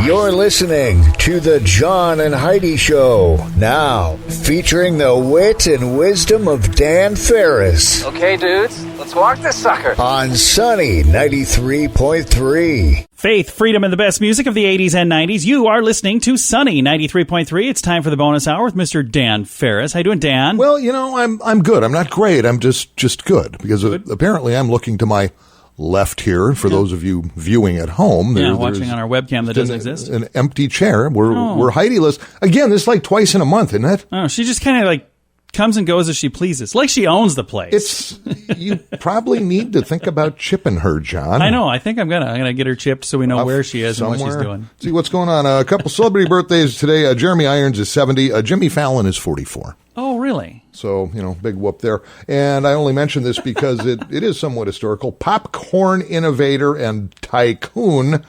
You're listening to the John and Heidi Show, now featuring the wit and wisdom of Dan Farris. Okay, dudes, let's walk this sucker. On Sunny 93.3. Faith, freedom, and the best music of the 80s and 90s. You are listening to Sunny 93.3. It's time for the bonus hour with Mr. Dan Farris. How you doing, Dan? Well, you know, I'm good. I'm not great. I'm just good because apparently I'm looking to my left here. For those of you viewing at home, watching on our webcam that doesn't exist, an empty chair. We're Heidi-less again. This is like twice in a month, isn't it? Oh, she just kind of like comes and goes as she pleases, like she owns the place. You probably need to think about chipping her, John. I know. I think I'm gonna get her chipped so we know where she is somewhere. And what she's doing. See what's going on. A couple celebrity birthdays today. Jeremy Irons is 70. Jimmy Fallon is 44. Oh, really? So, big whoop there. And I only mention this because it is somewhat historical. Popcorn innovator and tycoon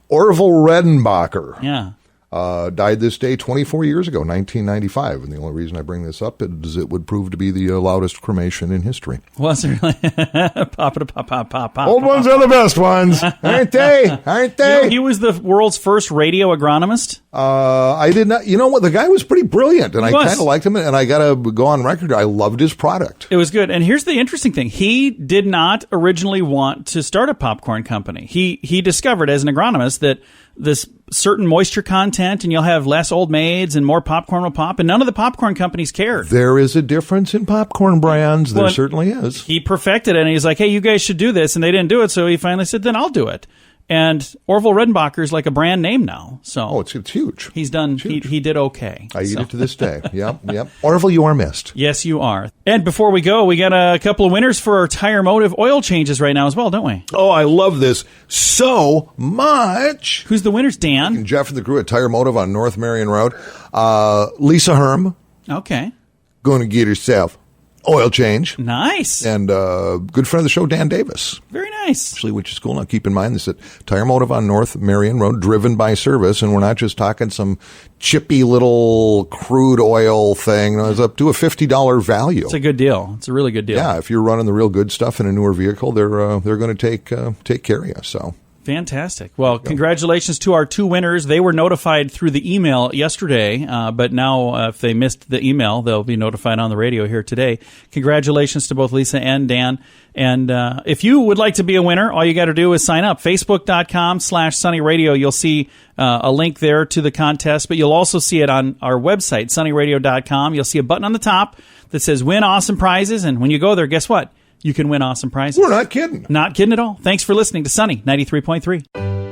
Orville Redenbacher. Yeah. Died this day 24 years ago, 1995. And the only reason I bring this up is it would prove to be the loudest cremation in history. Was it really? Pop. Old ones are the best ones, aren't they? Aren't they? He was the world's first radio agronomist. I did not. You know what? The guy was pretty brilliant, and I kind of liked him. And I got to go on record. I loved his product. It was good. And here's the interesting thing: he did not originally want to start a popcorn company. He discovered as an agronomist that this certain moisture content, and you'll have less old maids and more popcorn will pop, and none of the popcorn companies cared. There is a difference in popcorn brands. There certainly is. He perfected it, and he's like, hey, you guys should do this, and they didn't do it, so he finally said, then I'll do it. And Orville Redenbacher is like a brand name now. So it's huge. He's done. Huge. He did okay. I eat it to this day. Yep. Orville, you are missed. Yes, you are. And before we go, we got a couple of winners for our Tire Motive oil changes right now as well, don't we? Oh, I love this so much. Who's the winners, Dan? And Jeff and the crew at Tire Motive on North Marion Road. Lisa Herm. Okay. Going to get herself oil change. Nice. And good friend of the show, Dan Davis. Very nice. Actually, which is cool. Now, keep in mind this at Tire Motive on North Marion Road, driven by service. And we're not just talking some chippy little crude oil thing. It's up to a $50 value. It's a good deal. It's a really good deal. Yeah, if you're running the real good stuff in a newer vehicle, they're going to take care of you. So. Fantastic. Well, congratulations to our two winners. They were notified through the email yesterday, but now if they missed the email, they'll be notified on the radio here today. Congratulations to both Lisa and Dan. And if you would like to be a winner, all you got to do is sign up. Facebook.com/sunnyradio. You'll see a link there to the contest, but you'll also see it on our website, sunnyradio.com. You'll see a button on the top that says Win Awesome Prizes. And when you go there, guess what? You can win awesome prizes. We're not kidding. Not kidding at all. Thanks for listening to Sunny 93.3.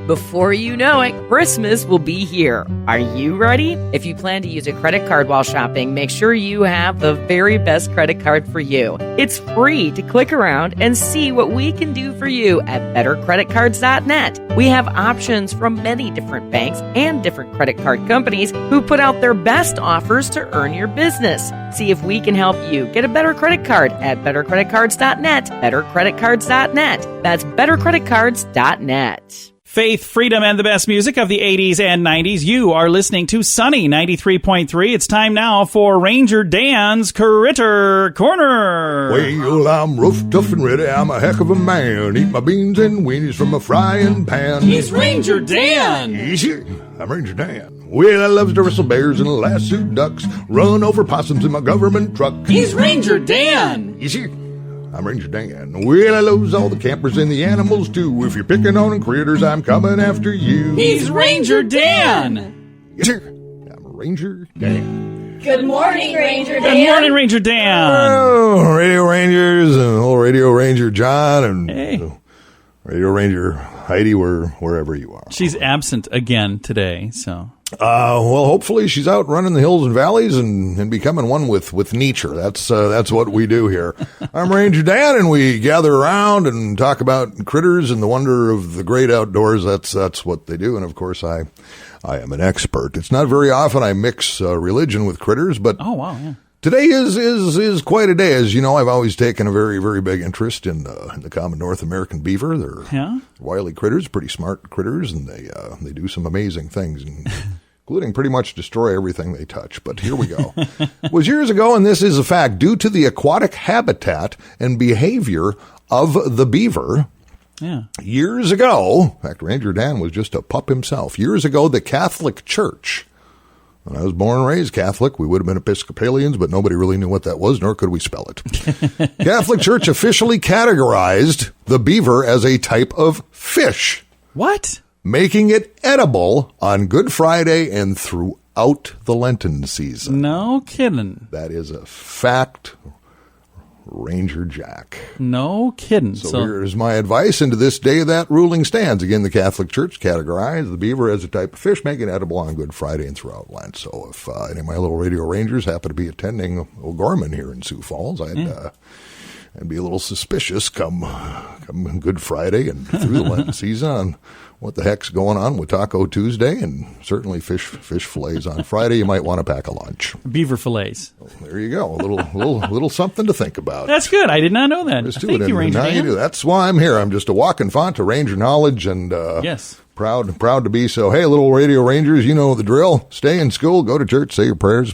Before you know it, Christmas will be here. Are you ready? If you plan to use a credit card while shopping, make sure you have the very best credit card for you. It's free to click around and see what we can do for you at bettercreditcards.net. We have options from many different banks and different credit card companies who put out their best offers to earn your business. See if we can help you get a better credit card at bettercreditcards.net. Bettercreditcards.net. That's bettercreditcards.net. Faith, freedom, and the best music of the 80s and 90s. You are listening to Sunny 93.3. It's time now for Ranger Dan's Critter Corner. Well, I'm rough, tough, and ready. I'm a heck of a man. Eat my beans and weenies from a frying pan. He's Ranger Dan. Easy. I'm Ranger Dan. Well, I loves to wrestle bears and lasso ducks. Run over possums in my government truck. He's Ranger Dan. Easy. I'm Ranger Dan. Well, I loves all the campers and the animals, too. If you're picking on critters, I'm coming after you. He's Ranger Dan. Yes, sir. I'm Ranger Dan. Good morning, Ranger Dan. Good morning, Ranger Dan. Oh, Radio Rangers and old Radio Ranger John and Radio Ranger Heidi, wherever you are. She's absent again today, so... Well, hopefully she's out running the hills and valleys and becoming one with nature. That's what we do here. I'm Ranger Dan, and we gather around and talk about critters and the wonder of the great outdoors. That's what they do. And of course, I am an expert. It's not very often I mix religion with critters, but oh wow, yeah. Today is quite a day. As you know, I've always taken a very, very big interest in the common North American beaver. They're wily critters, pretty smart critters, and they do some amazing things, including pretty much destroy everything they touch. But here we go. It was years ago, and this is a fact, due to the aquatic habitat and behavior of the beaver, Yeah. Years ago, in fact, Ranger Dan was just a pup himself. Years ago, the Catholic Church, when I was born and raised Catholic, we would have been Episcopalians, but nobody really knew what that was, nor could we spell it. Catholic Church officially categorized the beaver as a type of fish. What? Making it edible on Good Friday and throughout the Lenten season. No kidding. That is a fact, Ranger Jack. No kidding. So here's my advice. And to this day, that ruling stands. Again, the Catholic Church categorized the beaver as a type of fish, making it edible on Good Friday and throughout Lent. So if any of my little radio rangers happen to be attending O'Gorman here in Sioux Falls, I'd be a little suspicious come Good Friday and through the Lenten season on what the heck's going on with Taco Tuesday, and certainly fish fillets on Friday. You might want to pack a lunch. Beaver fillets. Well, there you go. A little something to think about. That's good. I did not know that. Thank you, Ranger Dan. That's why I'm here. I'm just a walking font of Ranger knowledge, and yes, proud to be so. Hey, little radio rangers, you know the drill. Stay in school, go to church, say your prayers.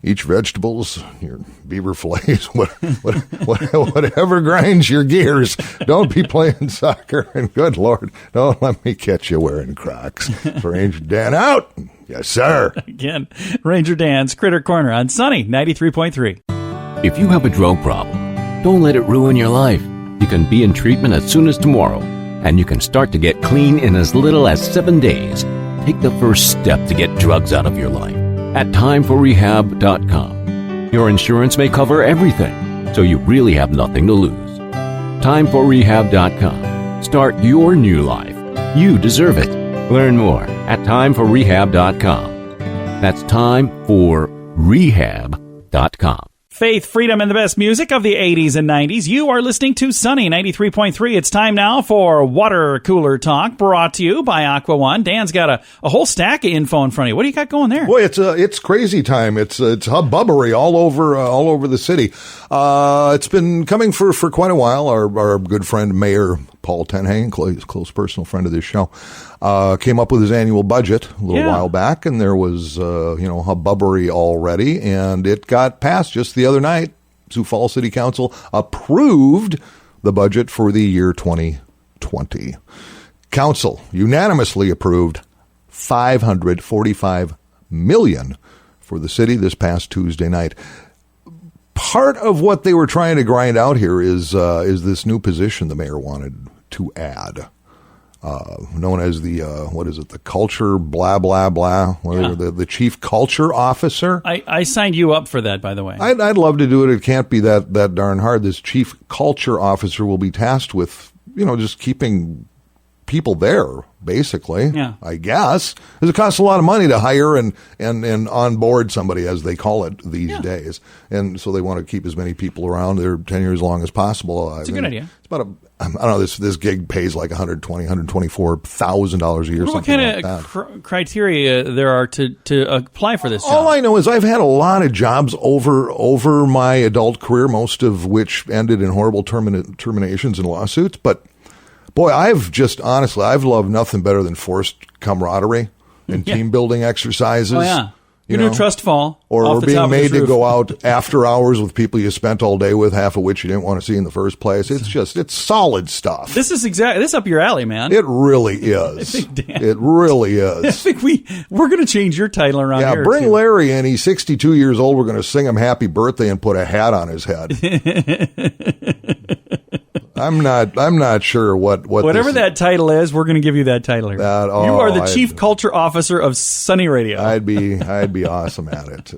Eat your vegetables, your beaver fillets, whatever grinds your gears. Don't be playing soccer, and good Lord, don't let me catch you wearing Crocs. For Ranger Dan out. Yes, sir. Again, Ranger Dan's Critter Corner on Sunny 93.3. If you have a drug problem, don't let it ruin your life. You can be in treatment as soon as tomorrow, and you can start to get clean in as little as 7 days. Take the first step to get drugs out of your life at timeforrehab.com. Your insurance may cover everything, so you really have nothing to lose. Timeforrehab.com. Start your new life. You deserve it. Learn more at timeforrehab.com. That's timeforrehab.com. Faith, freedom, and the best music of the 80s and 90s. You are listening to Sunny 93.3. It's time now for Water Cooler Talk, brought to you by Aqua One. Dan's got a whole stack of info in front of you. What do you got going there? Boy, it's crazy time. It's hubbubbery all over the city. It's been coming for quite a while. Our good friend Mayor Paul Tenhagen, close personal friend of this show, came up with his annual budget a little while back, and there was hubbubbery already, and it got passed just the other night. Sioux Falls City Council approved the budget for the year 2020. Council unanimously approved $545 million for the city this past Tuesday night. Part of what they were trying to grind out here is this new position the mayor wanted to add, known as the the culture blah blah blah, the chief culture officer. I signed you up for that, by the way. I'd love to do it. It can't be that darn hard. This chief culture officer will be tasked with just keeping people there, basically. I guess, because it costs a lot of money to hire and onboard somebody, as they call it these days, and so they want to keep as many people around their tenure as long as possible. It's a good idea. It's about I don't know. This gig pays like $124,000 a year. What kind of criteria there are to apply for this job? All I know is I've had a lot of jobs over my adult career, most of which ended in horrible terminations and lawsuits. But boy, I've loved nothing better than forced camaraderie and team building exercises. Oh yeah. You do a trust fall. Or being made to go out after hours with people you spent all day with, half of which you didn't want to see in the first place. It's solid stuff. This is up your alley, man. It really is. It really is. I think we're going to change your title around here. Yeah, bring Larry in. He's 62 years old. We're going to sing him happy birthday and put a hat on his head. I'm not sure what whatever that title is. We're going to give you that title here. You are the chief culture officer of Sunny Radio. I'd be awesome at it.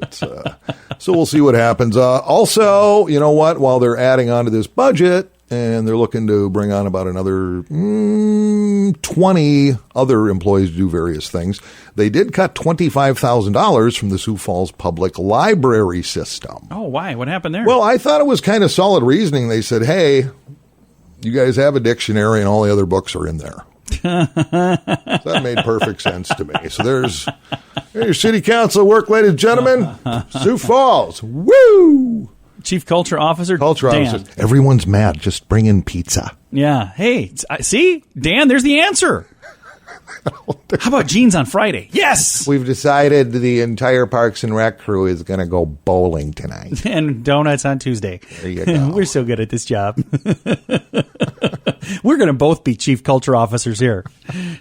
So we'll see what happens. Also, you know what? While they're adding on to this budget, and they're looking to bring on about another 20 other employees to do various things, they did cut $25,000 from the Sioux Falls Public Library system. Oh, why? What happened there? Well, I thought it was kind of solid reasoning. They said, hey, you guys have a dictionary and all the other books are in there. So that made perfect sense to me. So there's your city council work, ladies and gentlemen. Sioux Falls. Woo! Chief Culture Officer. Dan. Everyone's mad. Just bring in pizza. Yeah. Hey, see? Dan, there's the answer. How about jeans on Friday? Yes! We've decided the entire Parks and Rec crew is going to go bowling tonight. And donuts on Tuesday. There you go. We're so good at this job. We're going to both be chief culture officers here.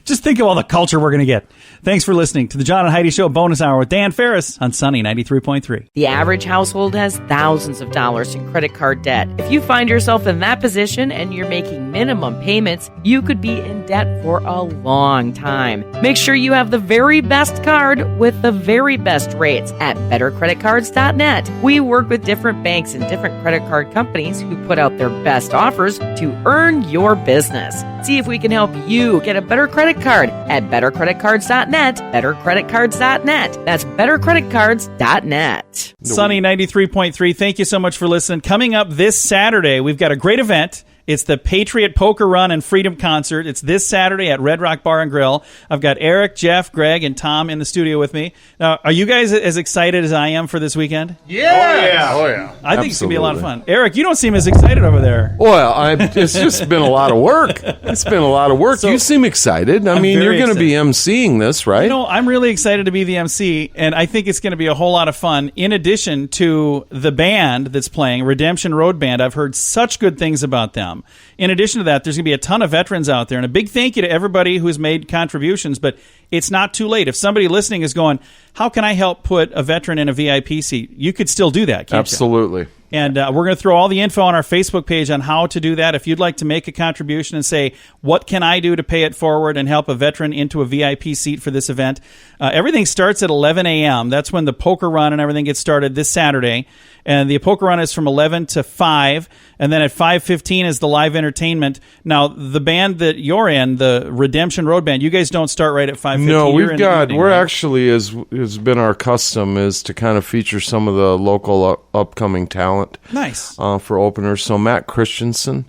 Just think of all the culture we're going to get. Thanks for listening to the John and Heidi Show bonus hour with Dan Farris on Sunny 93.3. The average household has thousands of dollars in credit card debt. If you find yourself in that position and you're making minimum payments, you could be in debt for a long time. Make sure you have the very best card with the very best rates at bettercreditcards.net. We work with different banks and different credit card companies who put out their best offers to earn your business. See if we can help you get a better credit card at bettercreditcards.net, bettercreditcards.net. That's bettercreditcards.net. Sunny 93.3, thank you so much for listening. Coming up this Saturday, we've got a great event. It's the Patriot Poker Run and Freedom Concert. It's this Saturday at Red Rock Bar and Grill. I've got Eric, Jeff, Greg, and Tom in the studio with me. Now, are you guys as excited as I am for this weekend? Yeah. Oh, yeah. I think it's going to be a lot of fun. Eric, you don't seem as excited over there. Well, it's just been a lot of work. It's been a lot of work. So, you seem excited. I mean, you're going to be emceeing this, right? You know, I'm really excited to be the MC, and I think it's going to be a whole lot of fun. In addition to the band that's playing, Redemption Road Band, I've heard such good things about them. In addition to that, there's going to be a ton of veterans out there, and a big thank you to everybody who's made contributions, but it's not too late. If somebody listening is going, how can I help put a veteran in a VIP seat? You could still do that, can't Absolutely. you? And we're going to throw all the info on our Facebook page on how to do that. If you'd like to make a contribution and say, what can I do to pay it forward and help a veteran into a VIP seat for this event? Everything starts at 11 a.m. That's when the poker run and everything gets started this Saturday. And the poker run is from 11 to 5. And then at 5:15 is the live entertainment. Now, the band that you're in, the Redemption Road Band, you guys don't start right at 5:15. No, we're right? actually, as has been our custom, is to kind of feature some of the local upcoming talent. Nice. For openers. So Matt Christensen,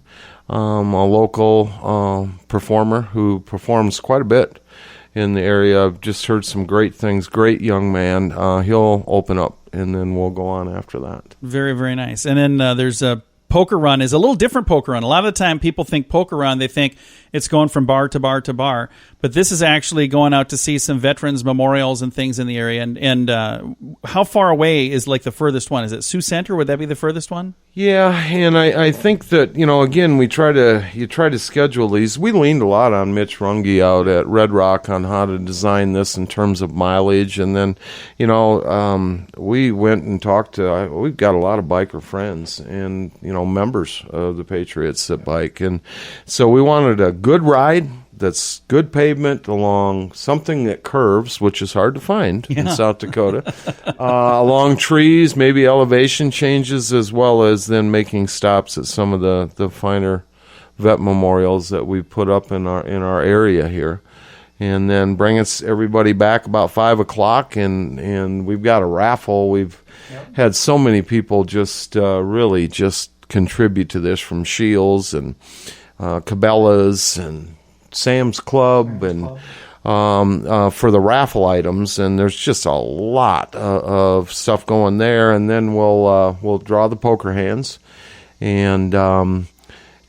a local performer who performs quite a bit in the area. I've just heard some great things. Great young man. He'll open up, and then we'll go on after that. Very, very nice. And then there's a poker run is a little different poker run. A lot of the time people think poker run, they think it's going from bar to bar to bar. But this is actually going out to see some veterans memorials and things in the area. And how far away is like the furthest one? Is it Sioux Center? Would that be the furthest one? Yeah, and I think that, again, you try to schedule these. We leaned a lot on Mitch Runge out at Red Rock on how to design this in terms of mileage. And then, we went and talked to, we've got a lot of biker friends and, members of the Patriots that bike. And so we wanted a good ride that's good pavement along something that curves, which is hard to find in South Dakota, along trees, maybe elevation changes, as well as then making stops at some of the finer vet memorials that we put up in our area here. And then bring everybody back about 5 o'clock, and we've got a raffle. We've had so many people just really just contribute to this, from Shields and Cabela's and Sam's Club and for the raffle items, and there's just a lot of stuff going there. And then we'll draw the poker hands, and then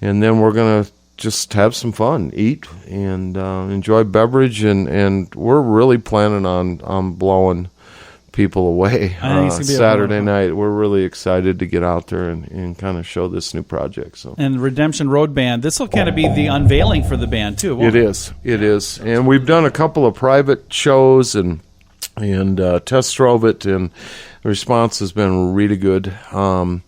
we're gonna just have some fun, eat, and enjoy beverage, and we're really planning on blowing people away Saturday night. We're really excited to get out there and kind of show this new project. So, and Redemption Road Band, this will kind of be the unveiling for the band too, won't it? It is, and we've done a couple of private shows and test drove it, and the response has been really good. I'm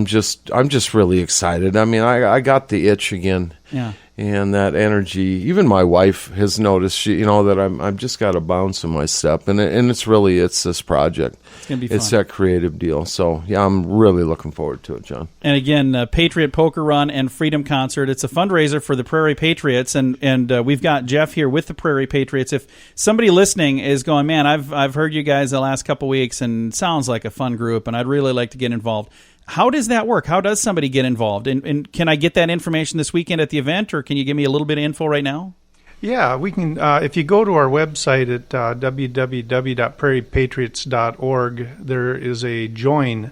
just really excited. I mean, I got the itch again. Yeah. And that energy, even my wife has noticed, that I've just got a bounce in my step, and it's this project. It's gonna be fun. It's that creative deal. So yeah, I'm really looking forward to it, John. And again, Patriot Poker Run and Freedom Concert. It's a fundraiser for the Prairie Patriots, and we've got Jeff here with the Prairie Patriots. If somebody listening is going, man, I've heard you guys the last couple weeks, and it sounds like a fun group, and I'd really like to get involved. How does that work? How does somebody get involved? And can I get that information this weekend at the event, or can you give me a little bit of info right now? Yeah, we can. If you go to our website at www.prairiepatriots.org, there is a join,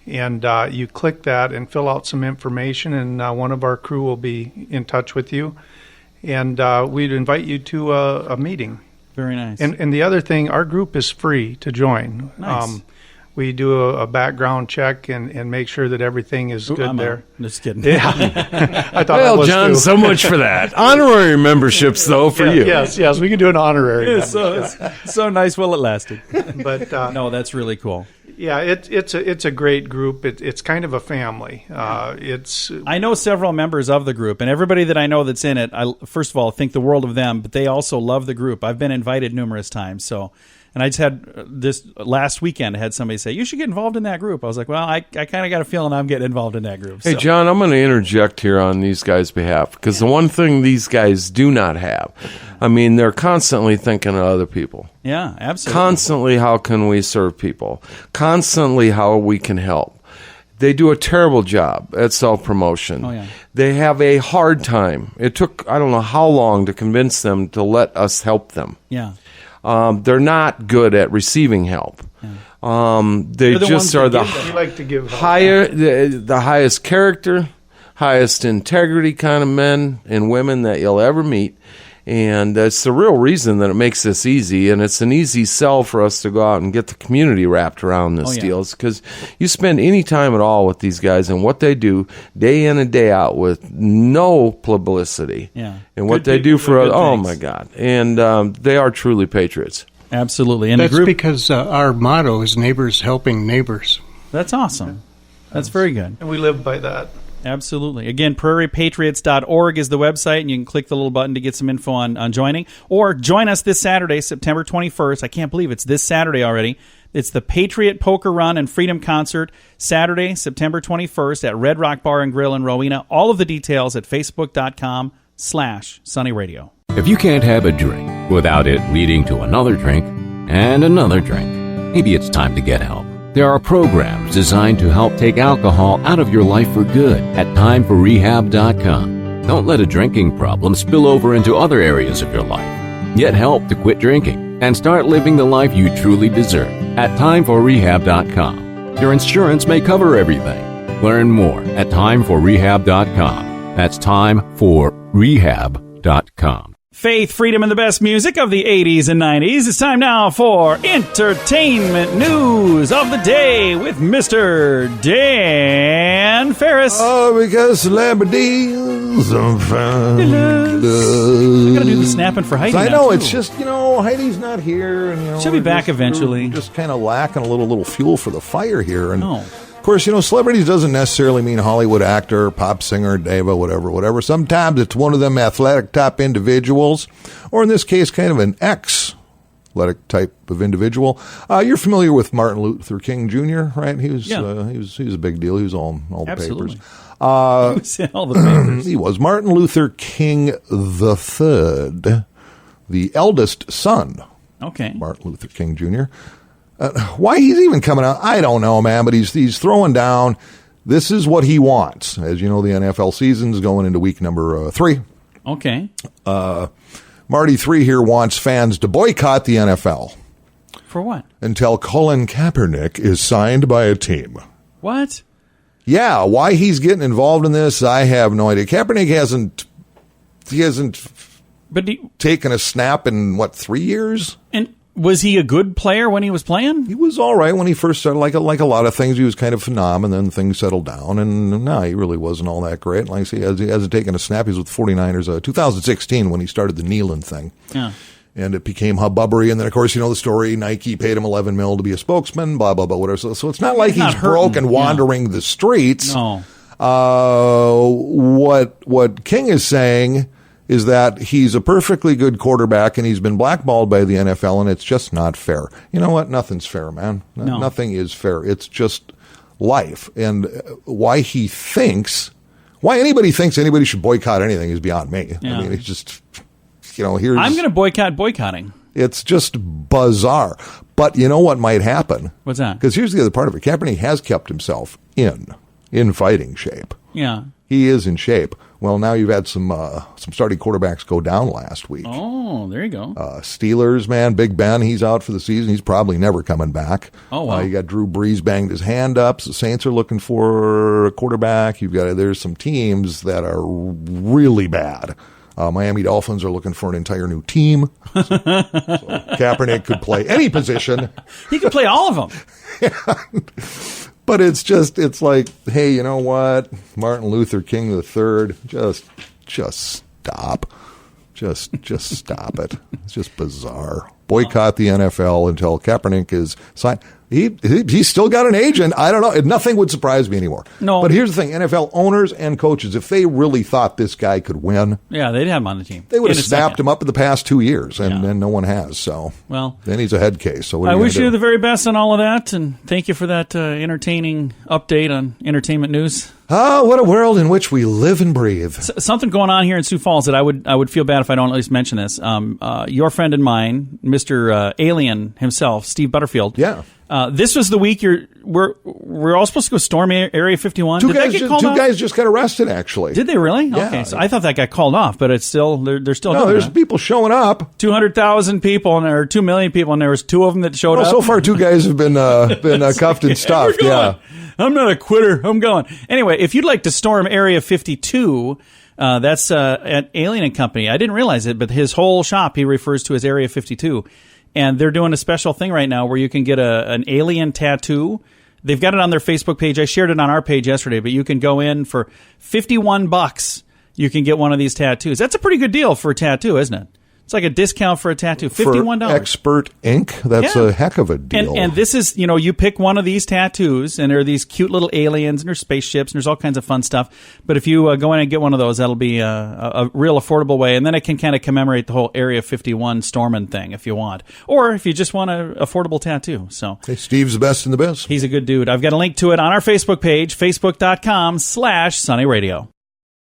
and you click that and fill out some information, and one of our crew will be in touch with you, and we'd invite you to a meeting. Very nice. And the other thing, our group is free to join. Nice. We do a background check and make sure that everything is good there. Just kidding. Yeah, I thought that was John, too. so much for that. Honorary memberships, though, for you. Yes, we can do an honorary. It's so nice while it lasted. But No, that's really cool. yeah, it's a great group. It's kind of a family. I know several members of the group, and everybody that I know that's in it, I first of all think the world of them, but they also love the group. I've been invited numerous times, and I just had this last weekend. I had somebody say, "You should get involved in that group." I was like, "Well, I kind of got a feeling I'm getting involved in that group." Hey, John, I'm going to interject here on these guys' behalf, because the one thing these guys do not have, I mean, they're constantly thinking of other people. Yeah, absolutely. Constantly, how can we serve people? Constantly, how we can help. They do a terrible job at self-promotion. Oh, yeah. They have a hard time. It took, I don't know how long to convince them to let us help them. Yeah. They're not good at receiving help. They They're the just ones are that the give we like to give higher, the highest character, highest integrity kind of men and women that you'll ever meet. And that's the real reason that it makes this easy, and it's an easy sell for us to go out and get the community wrapped around this deal. Because you spend any time at all with these guys and what they do day in and day out with no publicity. Yeah. And what Good they do people for do good oh things. my God. And they are truly patriots. Absolutely. And That's the group, because our motto is neighbors helping neighbors. that's awesome. That's very good. and we live by that. Absolutely. Again, prairiepatriots.org is the website, and you can click the little button to get some info on joining. Or join us this Saturday, September 21st. I can't believe it's this Saturday already. It's the Patriot Poker Run and Freedom Concert, Saturday, September 21st at Red Rock Bar and Grill in Rowena. All of the details at facebook.com/sunnyradio. If you can't have a drink without it leading to another drink and another drink, maybe it's time to get help. There are programs designed to help take alcohol out of your life for good at timeforrehab.com. Don't let a drinking problem spill over into other areas of your life. Get help to quit drinking and start living the life you truly deserve at timeforrehab.com. Your insurance may cover everything. Learn more at timeforrehab.com. That's timeforrehab.com. Faith, freedom, and the best music of the 80s and 90s. It's time now for entertainment news of the day with Mr. Dan Farris. Oh, because celebrities are fun. I gotta do the snapping for Heidi. I now, know, too. it's just, Heidi's not here. And, She'll be back eventually. We're just kind of lacking a little fuel for the fire here. And, No. of course, celebrities doesn't necessarily mean Hollywood actor, pop singer, diva, whatever. Sometimes it's one of them athletic type individuals, or in this case, kind of an ex-athletic type of individual. You're familiar with Martin Luther King Jr., right? He was a big deal. He was all the Absolutely. papers. He was in all the papers. He was Martin Luther King III, the eldest son. Okay. Martin Luther King Jr. Why he's even coming out, I don't know, man, but he's throwing down. This is what he wants. As you know, the NFL season's going into week number 3. Okay. Marty 3 here wants fans to boycott the NFL For what? until Colin Kaepernick is signed by a team. What? Yeah, why he's getting involved in this, I have no idea. Kaepernick hasn't But taken a snap in, 3 years? and was he a good player when he was playing? He was all right when he first started. Like a lot of things, he was kind of phenomenal, and then things settled down. And no, he really wasn't all that great. Like I say, he hasn't taken a snap. He was with the 49ers 2016 when he started the kneeling thing. Yeah. And it became hubbubbery. And then, of course, the story. Nike paid him $11 million to be a spokesman, blah, blah, blah, whatever. So it's not like not he's broke and hurting. wandering the streets. No. What King is saying is that he's a perfectly good quarterback and he's been blackballed by the NFL, and it's just not fair. You know what? Nothing's fair, man. No. Nothing is fair. It's just life. And why anybody thinks anybody should boycott anything is beyond me. Yeah. I mean, it's just, here's... I'm going to boycott boycotting. It's just bizarre. But you know what might happen? What's that? Because here's the other part of it. Kaepernick has kept himself in fighting shape. Yeah. He is in shape. Well, now you've had some starting quarterbacks go down last week. Oh, there you go. Steelers, man, Big Ben, he's out for the season. He's probably never coming back. Oh, wow. You got Drew Brees banged his hand up. So the Saints are looking for a quarterback. There's some teams that are really bad Miami Dolphins are looking for an entire new team. So Kaepernick could play any position. He could play all of them. But it's like, hey, you know what? Martin Luther King III, just stop. Just stop it. It's just bizarre. Boycott the NFL until Kaepernick is signed. He's still got an agent. I don't know. Nothing would surprise me anymore. No. But here's the thing. NFL owners and coaches, if they really thought this guy could win, yeah, they'd have him on the team. they would have snapped him up in the past 2 years, and Yeah. no one has. So Well, then he's a head case. So what are I you wish gonna you do? the very best on all of that, and thank you for that entertaining update on entertainment news. Ah, what a world in which we live and breathe. Something going on here in Sioux Falls that I would feel bad if I don't at least mention this. Your friend and mine, Mr. Alien himself, Steve Butterfield. Yeah. This was the week we're all supposed to go storm Area 51. Two Did that get called off? guys just got arrested, actually. Did they really? Yeah. Okay, so I thought that got called off, but it's still they're still No, doing there's that. people showing up. 200,000 people or 2 million people, and there was 2 of them that showed Well, up. so far, 2 guys have been cuffed and stuffed. We're going. Yeah. I'm not a quitter. I'm going. Anyway, if you'd like to storm Area 52, that's at Alien and Company. I didn't realize it, but his whole shop he refers to as Area 52. And they're doing a special thing right now where you can get an alien tattoo. They've got it on their Facebook page. I shared it on our page yesterday, but you can go in for $51. You can get one of these tattoos. That's a pretty good deal for a tattoo, isn't it? It's like a discount for a tattoo, $51. For Expert Ink, that's Yeah. a heck of a deal. And this is, you pick one of these tattoos, and there are these cute little aliens, and there's spaceships, and there's all kinds of fun stuff. But if you go in and get one of those, that'll be a real affordable way. And then it can kind of commemorate the whole Area 51 storming thing if you want. Or if you just want an affordable tattoo. So Hey, Steve's the best in the biz. he's a good dude. I've got a link to it on our Facebook page, facebook.com/Sunny Radio.